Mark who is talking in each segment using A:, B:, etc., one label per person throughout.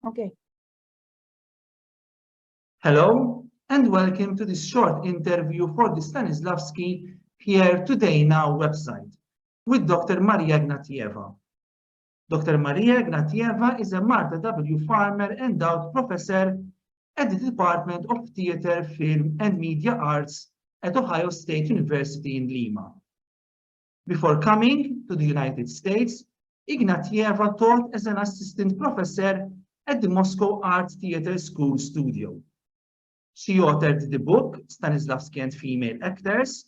A: Okay.
B: Hello, and welcome to this short interview for the Stanislavsky Here Today Now website with Dr. Maria Ignatieva. Dr. Maria Ignatieva is a Martha W. Farmer Endowed Professor at the Department of Theater, Film, and Media Arts at Ohio State University in Lima. Before coming to the United States, Ignatieva taught as an assistant professor at the Moscow Art Theater School studio. She authored the book Stanislavsky and Female Actors,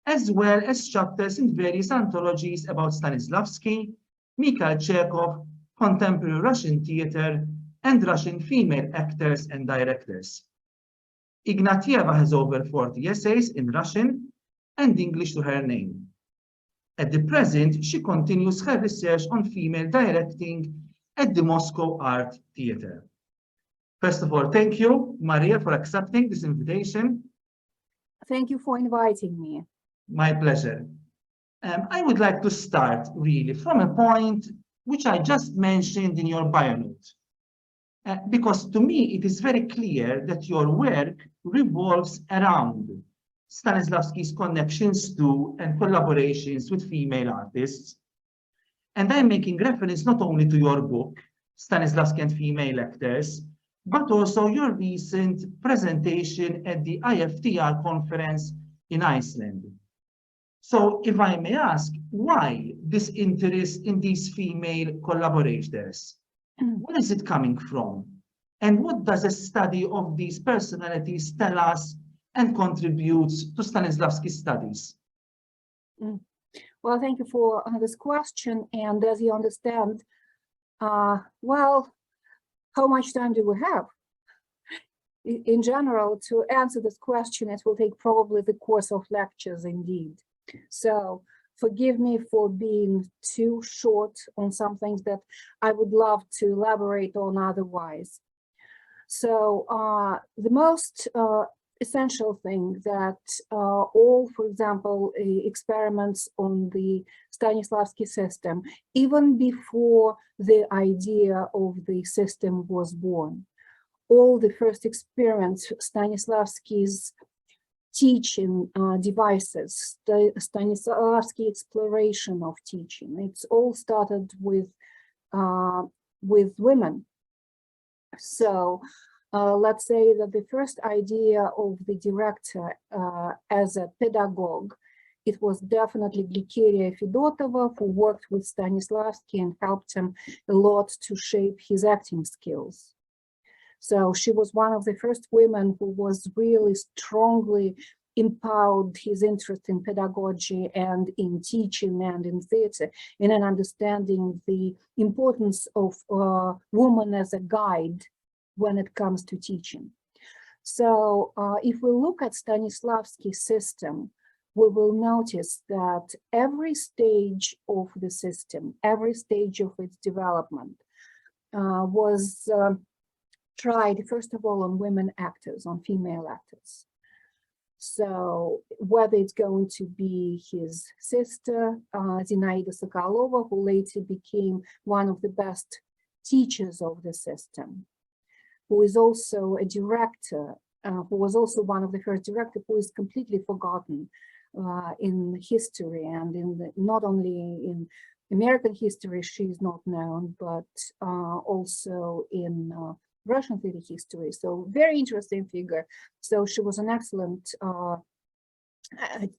B: as well as chapters in various anthologies about Stanislavsky, Mikhail Chekhov, contemporary Russian theater, and Russian female actors and directors. Ignatieva has over 40 essays in Russian and English to her name. At the present, she continues her research on female directing at the Moscow Art Theater. First of all, thank you, Maria, for accepting this invitation.
A: Thank you for inviting me.
B: My pleasure. I would like to start really from a point which I just mentioned in your bio note. Because to me, it is very clear that your work revolves around Stanislavsky's connections to and collaborations with female artists. And I'm making reference not only to your book, Stanislavsky and Female Actors, but also your recent presentation at the IFTR conference in Iceland. So if I may ask, why this interest in these female collaborators? Where is it coming from? And what does a study of these personalities tell us and contributes to Stanislavsky's studies?
A: Well, thank you for this question. And as you understand, well, how much time do we have? In general, to answer this question, it will take probably the course of lectures indeed. So forgive me for being too short on some things that I would love to elaborate on otherwise. So the most essential thing that all, for example, experiments on the Stanislavsky system, even before the idea of the system was born, all the first experiments, Stanislavsky's teaching devices, the Stanislavsky exploration of teaching, it's all started with women. So let's say that the first idea of the director as a pedagogue, it was definitely Glikeria Fedotova, who worked with Stanislavsky and helped him a lot to shape his acting skills. So she was one of the first women who was really strongly empowered his interest in pedagogy and in teaching and in theater, and in understanding the importance of woman as a guide when it comes to teaching. So if we look at Stanislavsky's system, we will notice that every stage of the system, every stage of its development was tried, first of all, on women actors, on female actors. So whether it's going to be his sister, Zinaida Sokolova, who later became one of the best teachers of the system, who is also a director, who was also one of the first directors, who is completely forgotten in history, and not only in American history, she is not known, but also in Russian theater history. So very interesting figure. So she was an excellent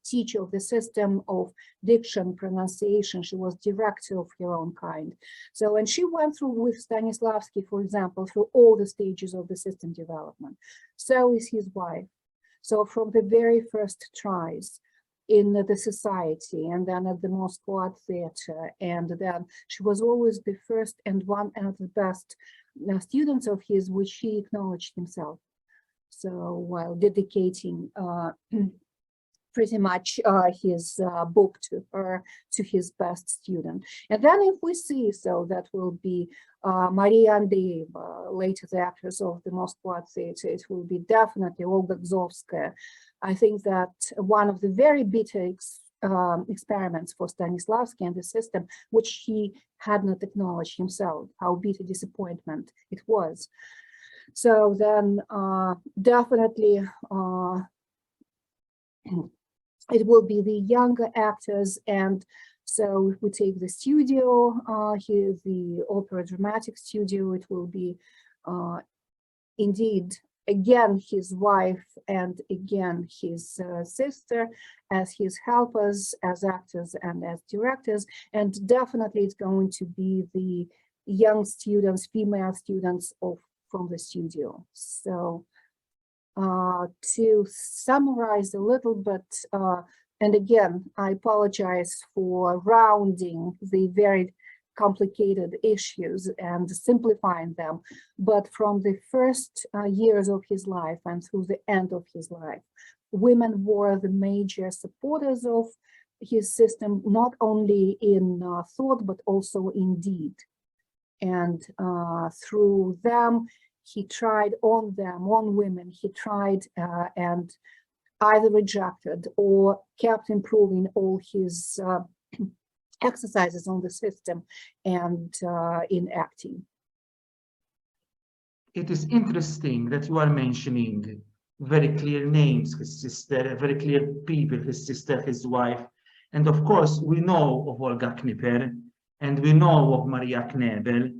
A: teacher of the system of diction, pronunciation. She was director of her own kind. So, and she went through with Stanislavsky, for example, through all the stages of the system development. So is his wife. So from the very first tries in the society, and then at the Moscow Art Theater, and then she was always the first and one of the best students of his, which he acknowledged himself. So while dedicating pretty much his book to her, to his best student. And then if we see, so that will be Maria Andreeva, later the actress of the Moscow Art Theater, it will be definitely Olga Gzovskaya. I think that one of the very bitter experiments for Stanislavsky and the system, which he had not acknowledged himself, how big a disappointment it was. So then definitely it will be the younger actors. And so if we take the studio, here the opera dramatic studio, it will be indeed again his wife and again his sister as his helpers, as actors and as directors. And definitely it's going to be the young students, female students from the studio. So to summarize a little bit, and again, I apologize for rounding the very complicated issues and simplifying them, but from the first years of his life and through the end of his life, women were the major supporters of his system, not only in thought, but also in deed. And through them, he tried on women, he tried and either rejected or kept improving all his exercises on the system and in acting.
B: It is interesting that you are mentioning very clear names, his sister, very clear people, his sister, his wife. And of course, we know of Olga Knipper and we know of Maria Knebel.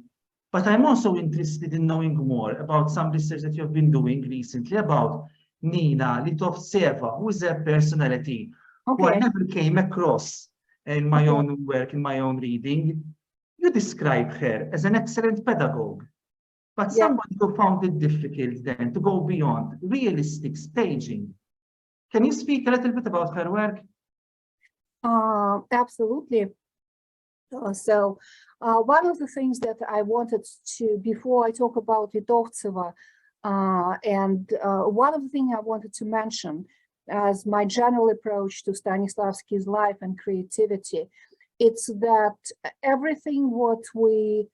B: But I'm also interested in knowing more about some research that you've been doing recently about Nina Litovtseva, who is a personality who I never came across in my own work, in my own reading. You describe her as an excellent pedagogue, but somebody who found it difficult then to go beyond realistic staging. Can you speak a little bit about her work?
A: Absolutely. So one of the things that I wanted to, before I talk about Litovtseva, and one of the things I wanted to mention as my general approach to Stanislavsky's life and creativity, it's that everything what we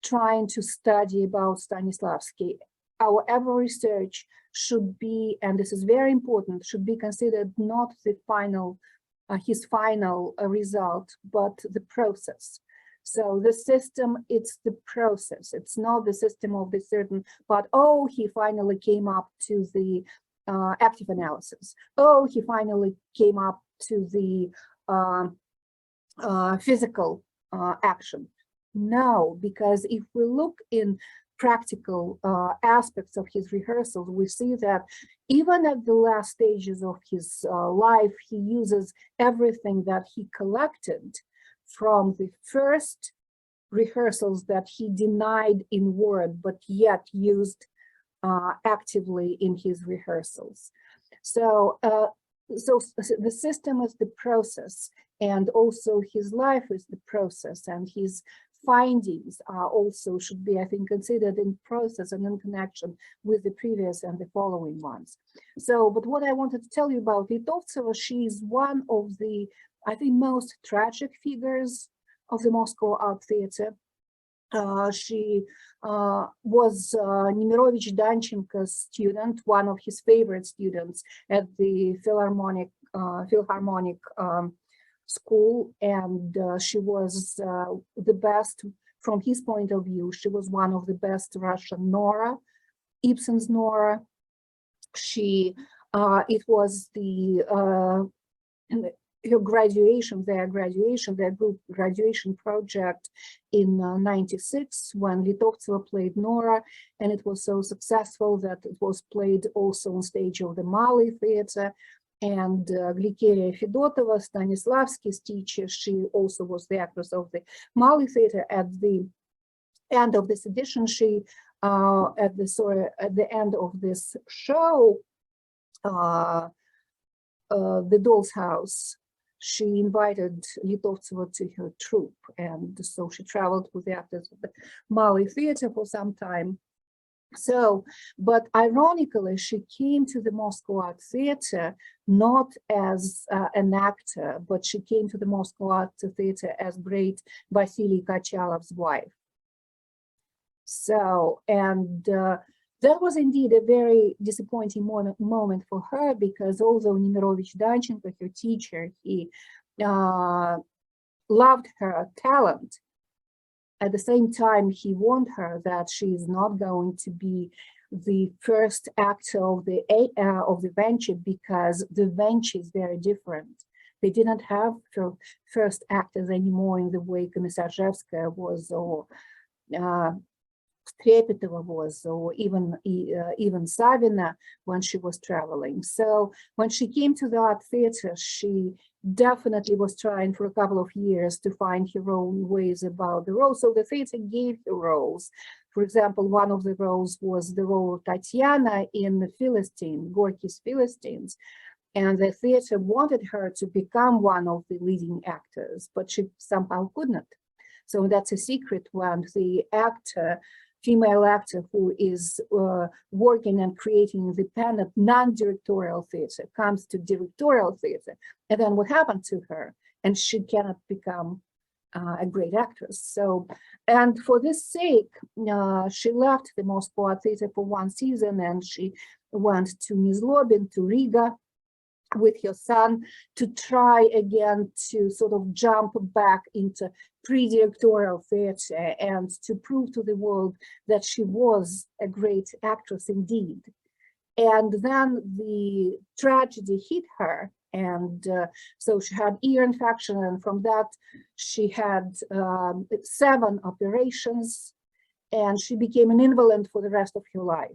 A: trying to study about Stanislavsky, our ever research should be, and this is very important, should be considered not the final, his final result, but the process. So the system, it's the process. It's not the system of the certain, but oh, he finally came up to the active analysis. Oh, he finally came up to the physical action. No, because if we look in practical aspects of his rehearsals, we see that even at the last stages of his life, he uses everything that he collected from the first rehearsals that he denied in word, but yet used actively in his rehearsals. So, so the system is the process, and also his life is the process, and his findings are also should be, I think, considered in process and in connection with the previous and the following ones. So, but what I wanted to tell you about Litovtseva, she is one of the, I think, most tragic figures of the Moscow Art Theater. She was Nemirovich Danchenko's student, one of his favorite students at the Philharmonic school, and she was the best from his point of view. She was one of the best Russian Nora, Ibsen's Nora. She, it was the her graduation, their group graduation project in '96 when Litovtseva played Nora, and it was so successful that it was played also on stage of the Mali Theater. And Ignatieva Fedotova, Stanislavsky's teacher, she also was the actress of the Mali Theater. At the end of this edition, she at the end of this show, The Doll's House, she invited Litovtseva to her troupe, and so she traveled with the actors of the Mali Theater for some time. So, but ironically, she came to the Moscow Art Theater not as an actor, but she came to the Moscow Art Theater as great Vasily Kachalov's wife. So, and That was indeed a very disappointing moment for her, because although Nemirovich Danchenko, her teacher, he loved her talent, at the same time he warned her that she is not going to be the first actor of the venture, because the venture is very different. They didn't have first actors anymore in the way Komissarzhevskaya was, or Trepetova was, or even Savina when she was traveling. So when she came to the art theater, she definitely was trying for a couple of years to find her own ways about the role. So the theater gave her roles. For example, one of the roles was the role of Tatiana in the Philistine, Gorky's Philistines. And the theater wanted her to become one of the leading actors, but she somehow couldn't. So that's a secret when the female actor who is working and creating independent, non-directorial theater comes to directorial theater. And then what happened to her? And she cannot become a great actress. So, and for this sake, she left the Moscow Art Theater for one season, and she went to Nizlobin, to Riga, with her son, to try again to sort of jump back into pre-directorial theater and to prove to the world that she was a great actress indeed. And then the tragedy hit her, and so she had ear infection, and from that she had 7 operations, and she became an invalid for the rest of her life.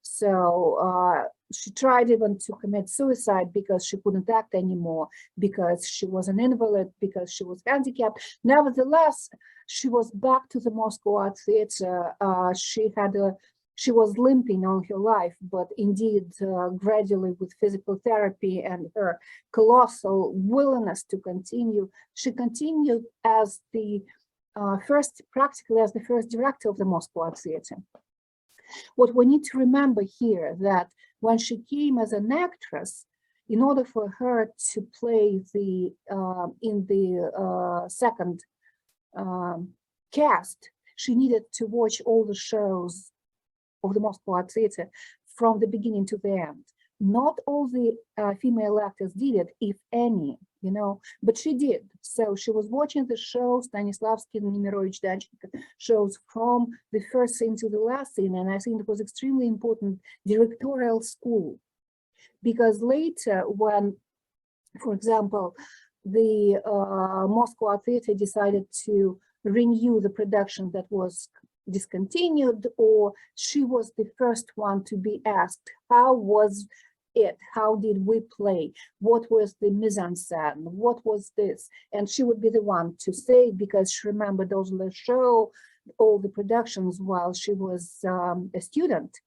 A: So she tried even to commit suicide because she couldn't act anymore, because she was an invalid, because she was handicapped. Nevertheless, she was back to the Moscow Art Theater. She was limping all her life, but indeed, gradually with physical therapy and her colossal willingness to continue, she continued as the practically as the first director of the Moscow Art Theater. What we need to remember here, that when she came as an actress, in order for her to play in the second cast, she needed to watch all the shows of the Moscow Art Theater from the beginning to the end. Not all the female actors did it, if any, but she did. So she was watching the shows, Stanislavsky and Nemirovich Danchenko shows, from the first scene to the last scene. And I think it was extremely important directorial school, because later when, for example, the Moscow Art Theater decided to renew the production that was discontinued, or she was the first one to be asked, how was it? How did we play? What was the mise-en-scène? What was this? And she would be the one to say, because she remembered all the show, all the productions while she was a student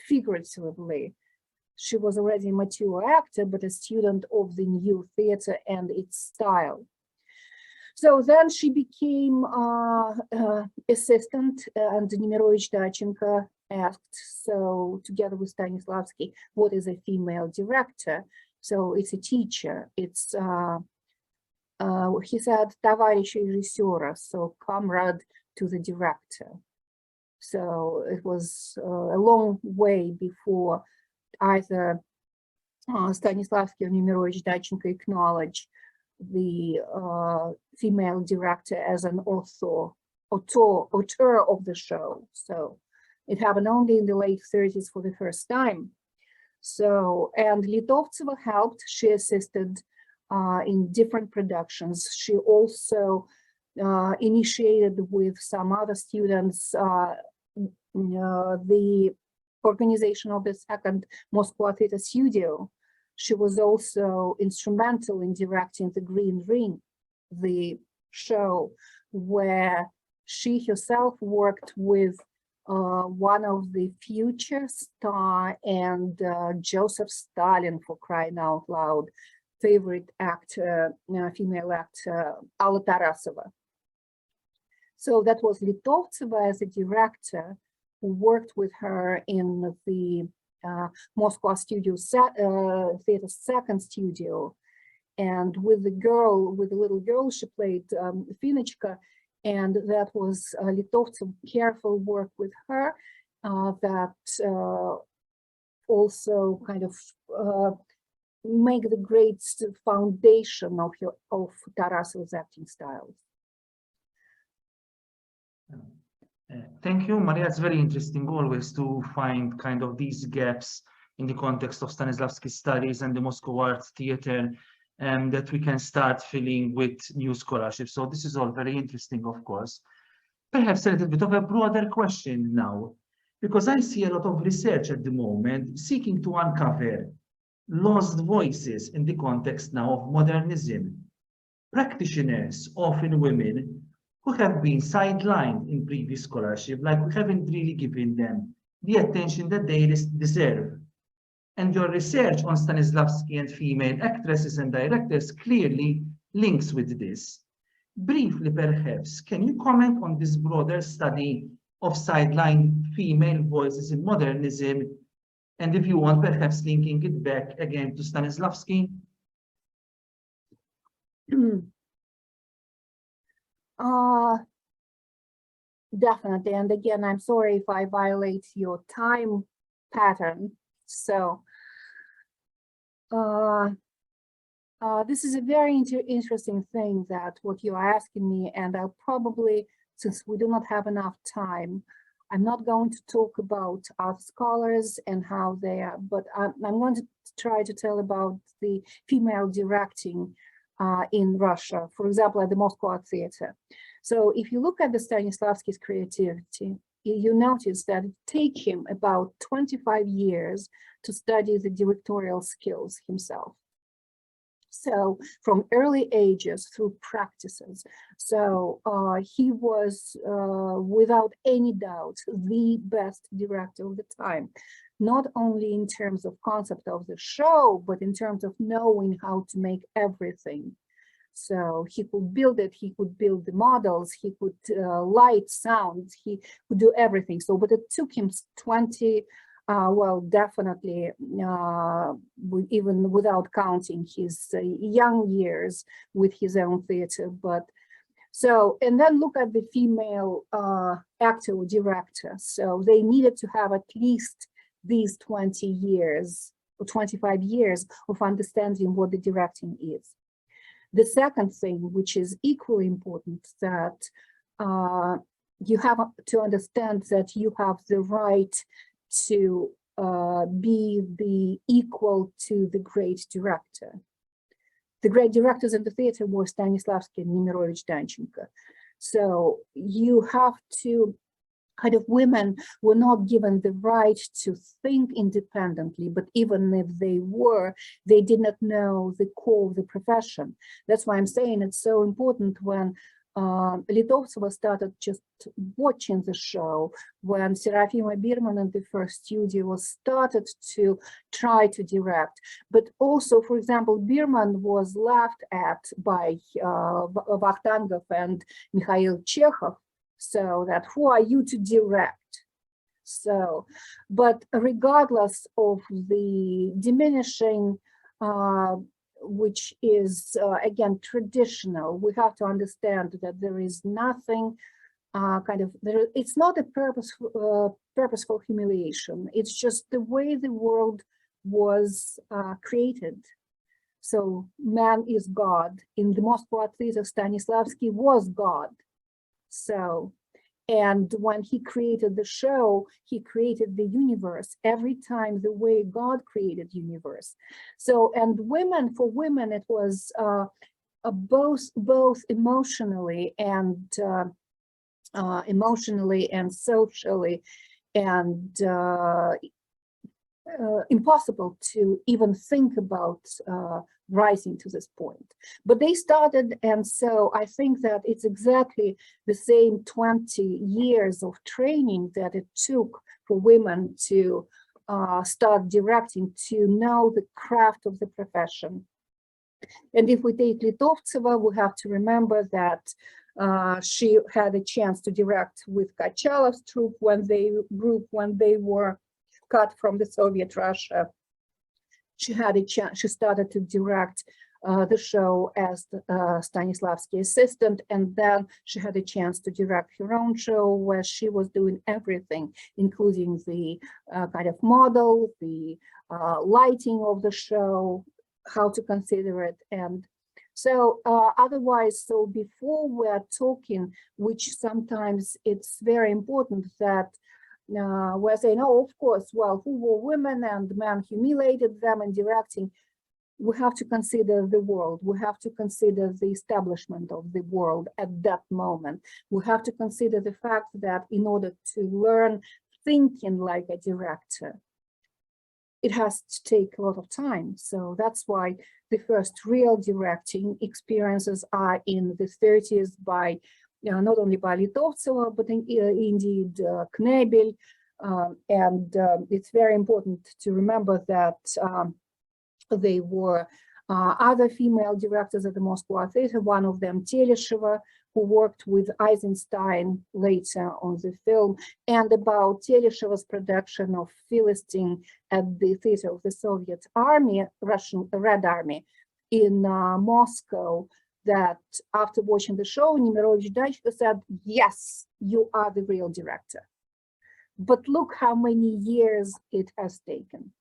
A: figuratively. She was already a mature actor, but a student of the new theater and its style. So then she became assistant, and Nemirovich Danchenko asked, so together with Stanislavsky, what is a female director? So it's a teacher. It's, he said, товарищ режиссера, so comrade to the director. So it was a long way before either Stanislavsky or Nemirovich Danchenko acknowledged the female director as an author of the show. So it happened only in the late 30s for the first time. So, and Litovtseva helped. She assisted in different productions. She also initiated with some other students the organization of the second Moscow Theater Studio. She was also instrumental in directing The Green Ring, the show where she herself worked with one of the future star and Joseph Stalin, for crying out loud, favorite actor, female actor, Alla Tarasova. So that was Litovtseva as a director who worked with her in the Moscow Studio Theater's second studio. And with the little girl she played, Finechka, And that was Litovtsev's careful work with her that also kind of make the great foundation of Tarasov's acting style.
B: Thank you, Maria. It's very interesting always to find kind of these gaps in the context of Stanislavsky's studies and the Moscow Art Theater, that we can start filling with new scholarship. So this is all very interesting, of course. Perhaps a little bit of a broader question now, because I see a lot of research at the moment seeking to uncover lost voices in the context now of modernism. Practitioners, often women, who have been sidelined in previous scholarship, like we haven't really given them the attention that they deserve. And your research on Stanislavsky and female actresses and directors clearly links with this. Briefly, perhaps, can you comment on this broader study of sidelined female voices in modernism? And if you want, perhaps linking it back again to Stanislavsky?
A: Definitely. And again, I'm sorry if I violate your time pattern. So this is a very interesting thing that what you are asking me, and I'll probably, since we do not have enough time, I'm not going to talk about art scholars and how they are, but I'm going to try to tell about the female directing in Russia, for example, at the Moscow Art Theater. So if you look at the Stanislavsky's creativity, you notice that it takes him about 25 years to study the directorial skills himself. So from early ages through practices. So he was, without any doubt, the best director of the time, not only in terms of concept of the show, but in terms of knowing how to make everything. So he could build it, he could build the models, he could light, sound, he could do everything. So, but it took him 20, well, definitely, even without counting his young years with his own theater. But so, and then look at the female actor or director. So they needed to have at least these 20 years or 25 years of understanding what the directing is. The second thing, which is equally important, that you have to understand that you have the right to be the equal to the great director. The great directors in the theater were Stanislavsky and Nemirovich Danchenko. So you have to, kind of, women were not given the right to think independently, but even if they were, they did not know the core of the profession. That's why I'm saying it's so important when Litovtseva started just watching the show, when Serafima Birman in the first studio started to try to direct. But also, for example, Birman was laughed at by Vakhtangov and Mikhail Chekhov. So that, who are you to direct? So, but regardless of the diminishing, which is again traditional, we have to understand that there is nothing it's not a purposeful humiliation. It's just the way the world was created. So man is God. In the Moscow Art Theater, Stanislavsky was God. So, and when he created the show, he created the universe every time the way God created universe. So, and women, for women, it was both emotionally and socially, and impossible to even think about rising to this point. But they started, and so I think that it's exactly the same 20 years of training that it took for women to start directing, to know the craft of the profession. And if we take Litovtseva, we have to remember that she had a chance to direct with Kachalov's group when they were cut from the Soviet Russia. She had a chance. She started to direct the show as Stanislavsky assistant, and then she had a chance to direct her own show where she was doing everything, including the kind of model, the lighting of the show, how to consider it. And so otherwise, so before we're talking, which sometimes it's very important that we're saying, oh, of course, well, who were women and men humiliated them in directing. We have to consider the world. We have to consider the establishment of the world at that moment. We have to consider the fact that in order to learn thinking like a director, it has to take a lot of time. So that's why the first real directing experiences are in the 30s by not only by Litovtseva, but indeed Knebel. And it's very important to remember that they were other female directors at the Moscow Theater, one of them Telesheva, who worked with Eisenstein later on the film, and about Telesheva's production of Philistine at the Theater of the Soviet Army, Russian Red Army, in Moscow, that after watching the show, Nemirovich Dachko said, yes, you are the real director. But look how many years it has taken.